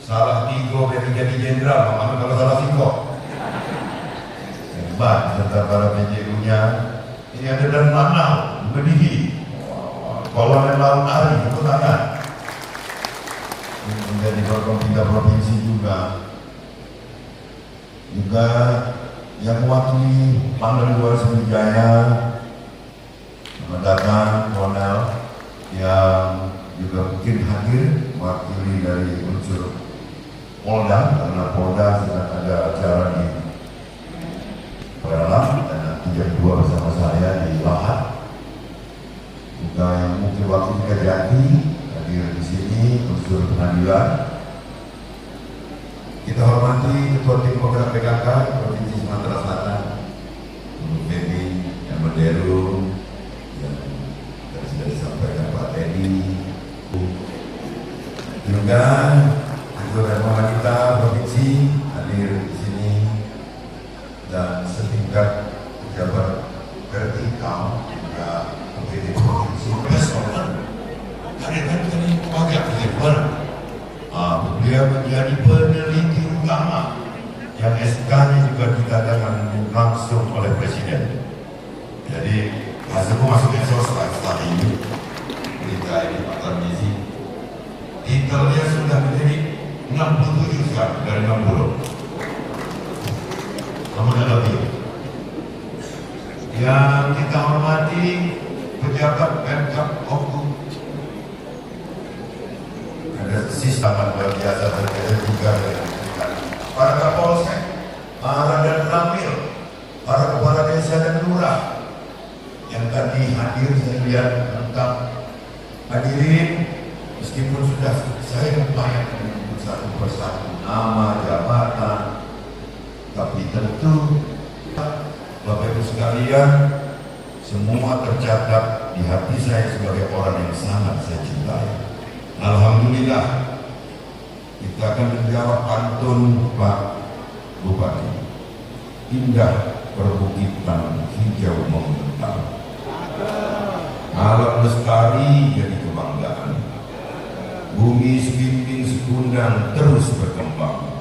salah 3 Brigadir Jenderal, mana kalau salah 5. Hebat serta para PJU-nya. Ini ada dan Lanau, Bedihi, Kolonel Laut Ari, itu tangan. Ini menjadi Forkompinda Provinsi juga yang mewakili Pangdam 2 Sriwijaya, mendatang Kolonel yang juga mungkin hadir mewakili dari unsur Polda, karena Polda sedang ada acara di Peralam dan nanti jam 2 bersama saya di Lahat. Juga yang mungkin waktu Kejati hadir di sini unsur pengadilan. Kita hormati Ketua Tim Penggerak PKK Provinsi Sumatera Selatan, Bu Femi yang Menderu, yang tadi sudah disampaikan Pak Teddy. Juga Ketua Dharma Wanita Provinsi hadir di sini, dan setingkat pejabat vertikal juga PPD Provinsi. Hadirkan tadi Wakil Presiden. Beliau menjadi peneliti utama yang SK-nya juga ditandatangani langsung oleh Presiden. Jadi hasilku masuk ke sosmed setelah ini. Berita ini Pak Tarmizi, titelnya sudah menjadi 67 sekarang dari 60. Kemudian lebih. Yang kita hormati pejabat Pemkab Oku, ada sistem luar biasa berbeda juga dengan para Kapolsek, para dan Ramil, para kepala desa dan lurah yang tadi hadir. Saya lihat lengkap hadirin, meskipun sudah saya upayakan menyebut satu persatu nama, jabatan, tapi tentu Bapak Ibu sekalian, semua tercatat di hati saya sebagai orang yang sangat saya cintai. Alhamdulillah, kita kita akan menjawab pantun Pak Bupati. Indah perbukitan hijau membentang, alam lestari jadi kebanggaan, bumi sebimbing sekundang terus berkembang,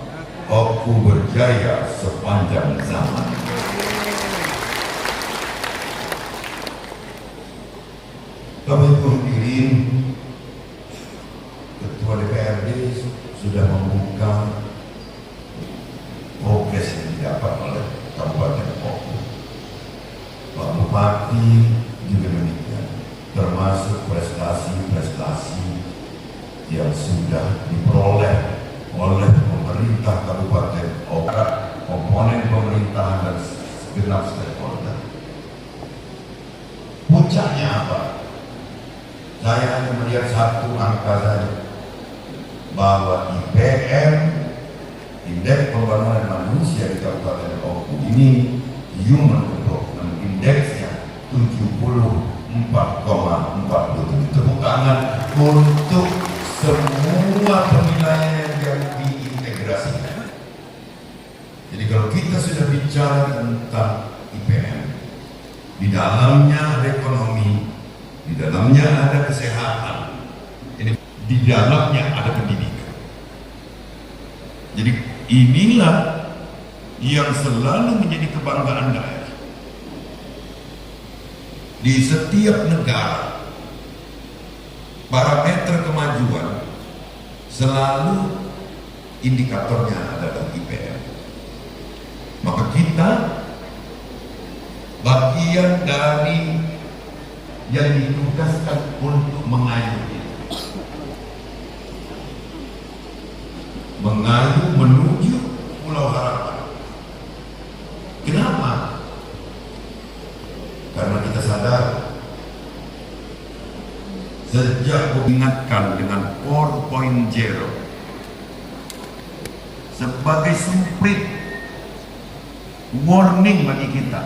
Oku berjaya sepanjang zaman. Bapak Ibu hadirin, Ketua DPRD sudah membuka progres yang didapat oleh Kabupaten Oku. Pak Bupati juga demikian, termasuk prestasi-prestasi yang sudah diperoleh oleh pemerintah Kabupaten Oku, komponen pemerintahan dan segenap stakeholder. Puncaknya apa? Saya hanya melihat satu angka saja, bahwa IPM, Indeks Pembangunan Manusia di Kabupaten Oku ini, Human Development Index-nya 74,47. Tepuk tangan untuk semua penilaian yang diintegrasikan. Jadi kalau kita sudah bicara tentang IPM, di dalamnya ada ekonomi, di dalamnya ada kesehatan, ini di dalamnya ada pendidikan. Jadi inilah yang selalu menjadi kebanggaan daerah. Di setiap negara, parameter kemajuan selalu indikatornya adalah IPM. Maka kita bagian dari yang ditugaskan untuk mengayomi, menuju Pulau Harapan. Kenapa? Karena kita sadar sejak mengingatkan dengan 4.0 sebagai sumprit warning bagi kita.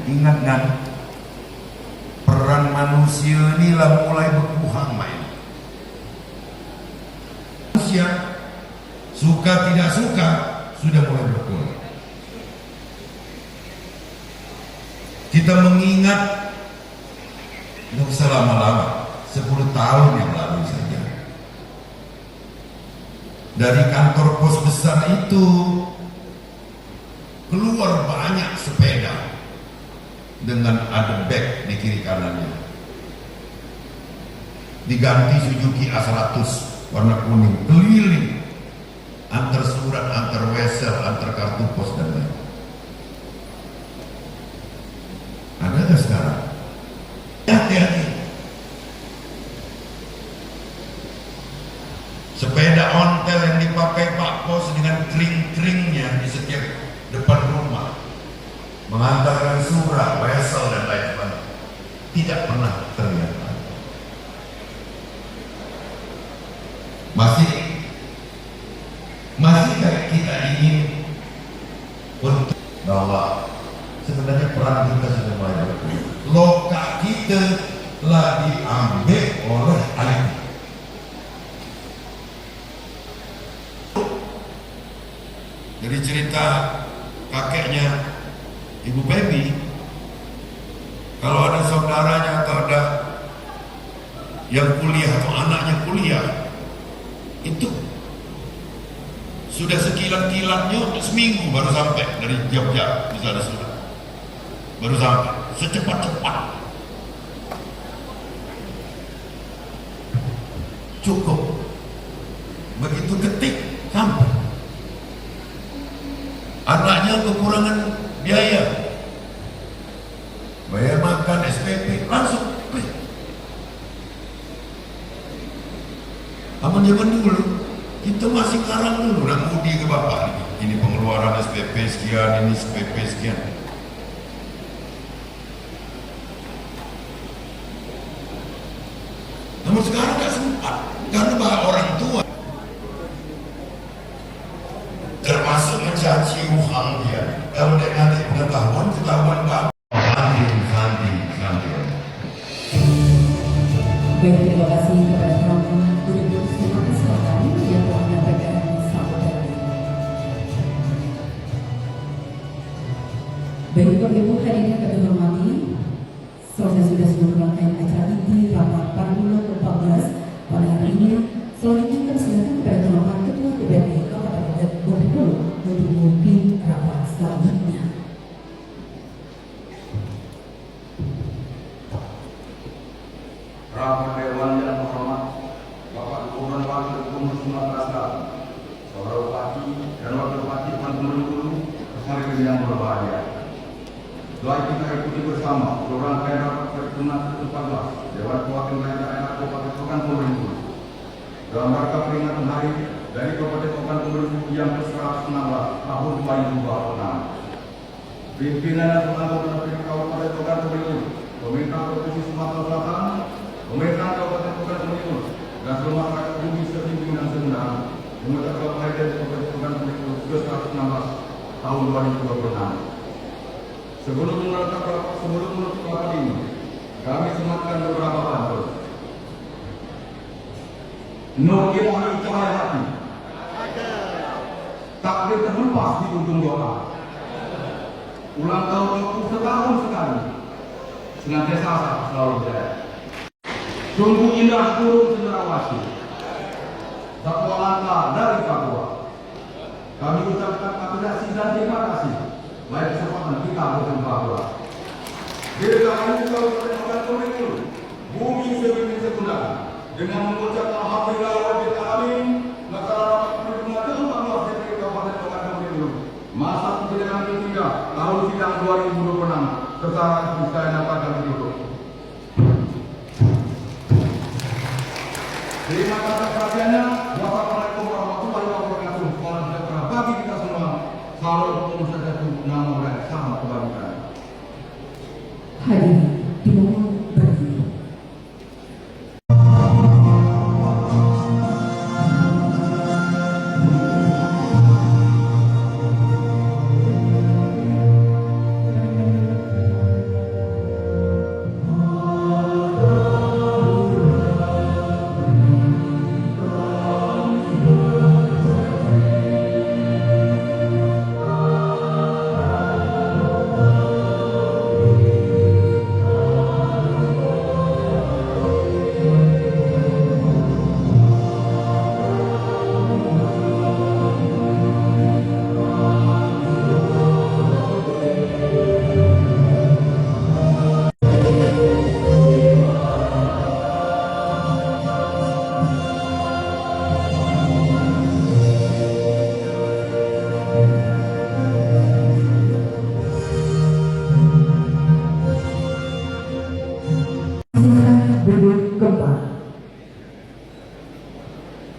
Ingat kan? Peran manusia inilah mulai berkurang main. Manusia suka tidak suka sudah mulai berkurang. Kita mengingat, tidak usah lama-lama, 10 tahun yang lalu saja. Dari kantor pos besar itu keluar banyak sepeda dengan ada bag di kiri kanannya, diganti Suzuki A100 warna kuning, keliling antar surat, antar wesel, antar kartu pos dan lain. Ada nggak sekarang? Hati-hati. Sepeda ontel yang dipakai Pak Pos dengan kring-kringnya di setiap depan rumah, mengantarkan surat, wesel dan lain-lain, tidak pernah terlihat. Masih kayak kita ingin untuk bahwa sebenarnya peran kita sudah mulai berkurang. Lokal kita telah diambil oleh IT. Dari cerita kakeknya Ibu Baby, kalau ada saudaranya atau ada yang kuliah atau anaknya kuliah, itu sudah sekilat-kilatnya seminggu baru sampai dari Jogja, misalnya sudah baru sampai secepat-cepat. Cukup begitu ketik sampai. Anaknya kekurangan biaya, bayar makan SPP langsung klik. Apa zaman dulu kita masih karang dulu, nak mudi ke bapak ini pengeluaran SPP sekian, ini SPP sekian. Namun sekarang tak sempat karena bahwa orang tua termasuk mencaci Wuhan dia. Kalau dia nanti pengetahuan bapak Sandi. Baik, terima kasih kepada teman-teman. Terima kasih yang telah berbahagia. Setelah kita ikuti bersama program daerah Pertunas ke-14 Dewan Perwakilan Daerah Kabupaten Ogan Komering Ulu dalam rangka peringatan hari dari Kabupaten Ogan Komering Ulu yang ke-116 tahun 2026. Pimpinan dan anggota Kabupaten Ogan Komering Ulu, Pemerintah Provinsi Sumatera Selatan, Pemerintah Kabupaten Ogan Komering Ulu, dan seluruh masyarakat bumi setinggi dan serendah mengucapkan hari dari Kabupaten Ogan Komering Ulu ke-116 tahun 2026. Sebelum menutup rapat ini, kami sematkan beberapa pantun. Nur ilahi cahaya hati, takdir terhempas di ujung doa. Ulang tahun waktu setahun sekali, senantiasa selalu jaya. Sungguh indah turun cenderawasih, satu langkah dari Papua. Kami ucapkan apresiasi dan terima kasih. Baik kesempatan kita berjumpa pula. Dirgahayu Kabupaten Ogan Komering Ulu, bumi sebumi sekundang, dengan mengucapkan alhamdulillah wabbil alamin, masyarakat penerima keempat dari Kabupaten Ogan Komering Ulu, masa persidangan ketiga tahun sidang 2026 serta bisa dapatkan ditutup. Terima kasih perhatiannya. Wassalamualaikum warahmatullahi wabarakatuh. Salam sejahtera bagi kita semua. Salam Umum nama dan sama kebangsaan. Hadirin dimohon berdiri. Duduk kembali.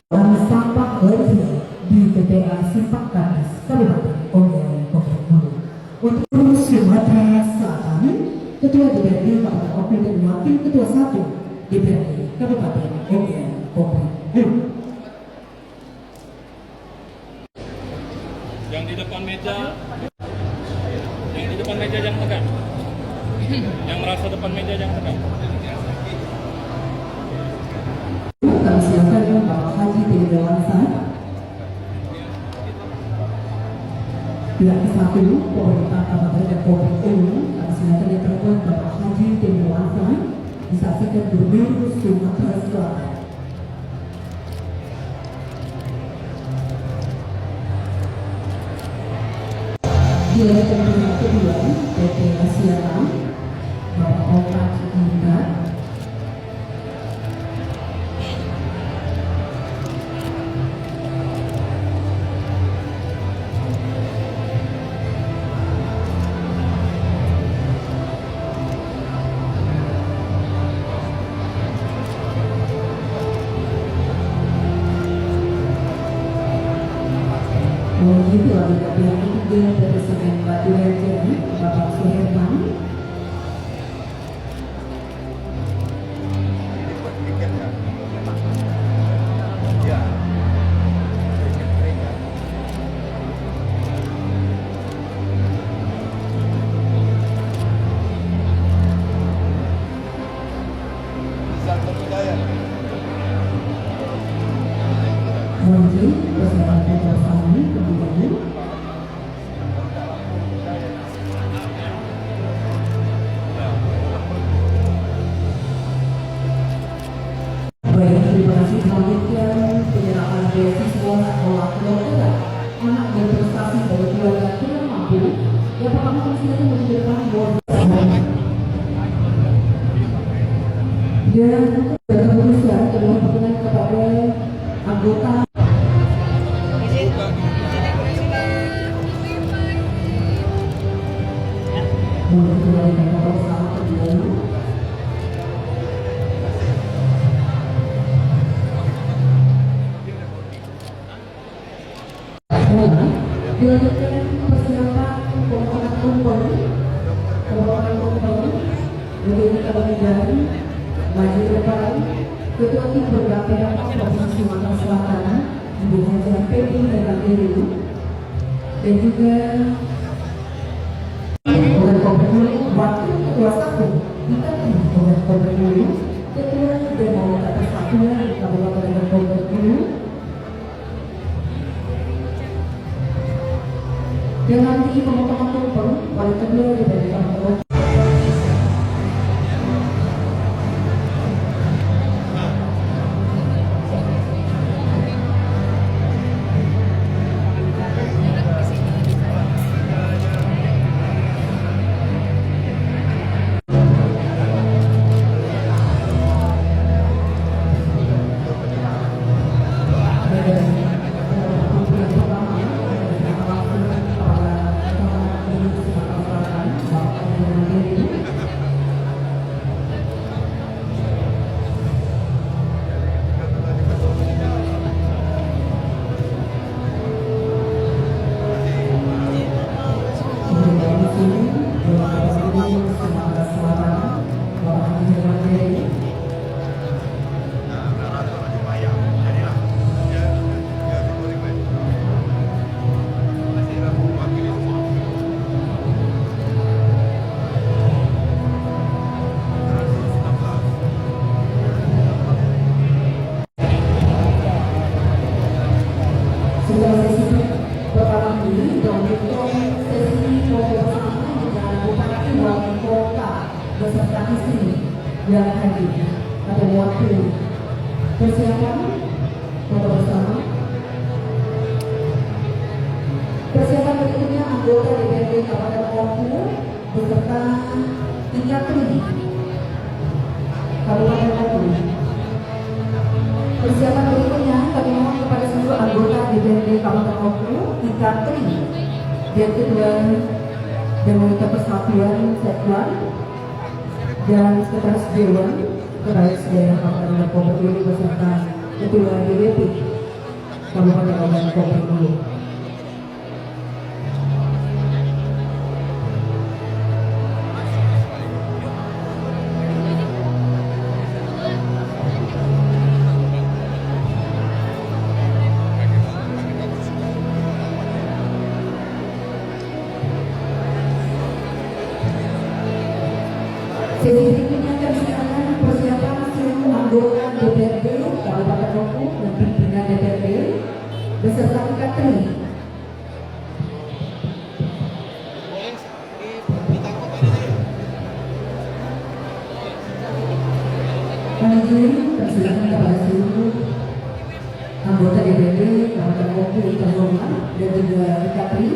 Dalam sampah lagi di TPA Simpang Kandas, Kabupaten Ogan Komering Ulu. Untuk Sumatera Selatan, Ketua DPRD Kabupaten Ogan dan Wakil Ketua 1 DPRD Kabupaten Ogan Komering Ulu. Yang di depan meja, jangan tekan. Yang merasa depan meja jangan tekan. Kami silakan Bapak Haji Tini Dewansa. Pihak ke-1 Pemerintah Kabupaten Komering Ulu, kami silakan yang terhormat Bapak Haji Tini Dewansa disaksikan Gubernur Sumatera Selatan. Direktur Pembangunan kedua PT Asiana Bapak Oka Cipinda. Begitu ada pihak ketiga dari Semen Batu Raja, Bapak Suherman. Menteri Kesehatan Bersama Kemudian baik, terima kasih. Selanjutnya penyerahan beasiswa sekolah kedokteran anak berprestasi dari keluarga kurang mampu yang pertama kali silakan menuju depan board dan kemudian kedua perkenan kepada anggota dilanjutkan persiapan pemotongan tumpeng. Pemotongan tumpeng berdiri kemudian maju ke depan. Ketua tim bergabung Provinsi Sumatera Selatan Ibu Hajar Pedi Megawati dan juga Kabupaten Komering Wakil Ketua 1 kita Kabupaten Komering Ketua Demokrat Persatuan Kabupaten Komering yang nanti pemotongan tumpeng wali kedua dari Kabupaten beserta istri yang hadir pada waktu persiapan foto bersama. Persiapan berikutnya anggota DPRD Kabupaten Oku beserta tingkat tri Kabupaten Oku. Persiapan berikutnya kami mohon kepada seluruh anggota DPRD Kabupaten Oku tingkat tri dan kedua Demokrat Persatuan Sekwan dan Sekretaris Dewan Kepala Daerah Kabupaten Komering beserta Ketua DPP Kabupaten Komering. Sesi berikutnya kami silakan persiapan seluruh anggota DPRD Kabupaten Oku dan pimpinan DPRD beserta tingkat tri. Kami persilakan kepada seluruh anggota DPRD Kabupaten Oku dan juga tingkat tri.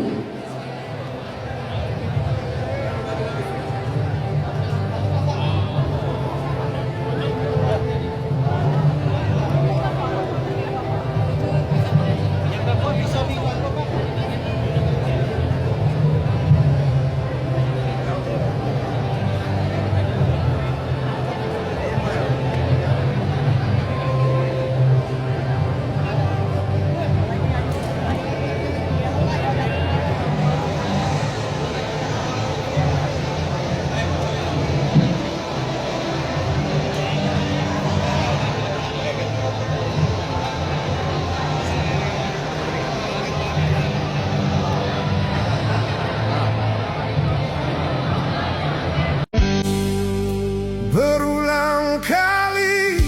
Berulang kali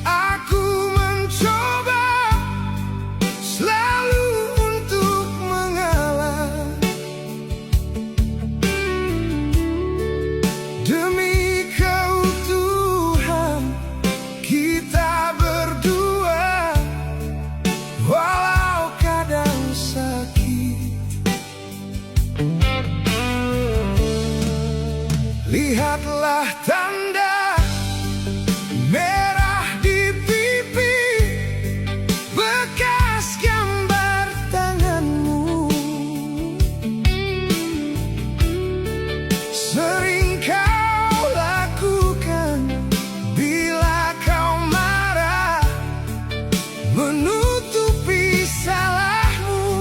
aku mencoba selalu untuk mengalah demi keutuhan kita berdua, walau kadang sakit. Lihatlah tanda merah di pipi, bekas gambar tanganmu. Sering kau lakukan bila kau marah, menutupi salahmu.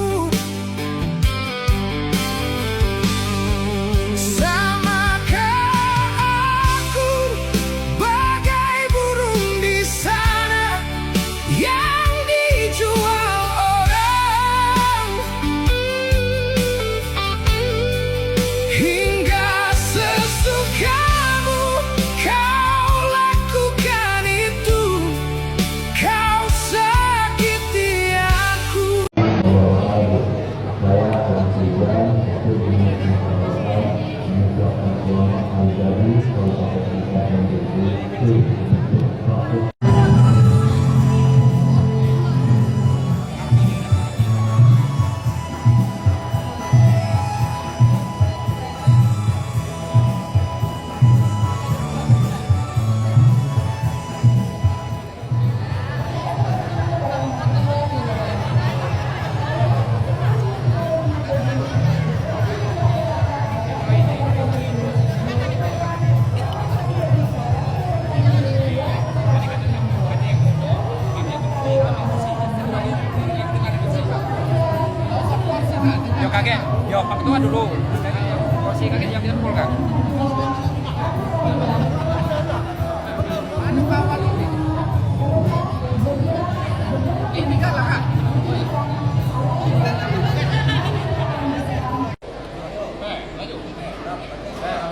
Pak Ketua dulu. Kursi kaki yang kita pukul, Kak. Mana Pak Wali ini? Ini kan lah, Kak.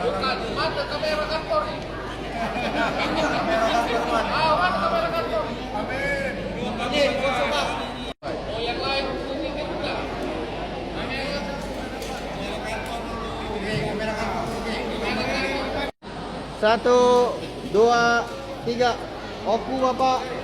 Bukan, mata kamera kantor nih. Mata kamera kantor. Amin. Oh, yang lain ini kita. Satu, dua, tiga. Oku Bapak.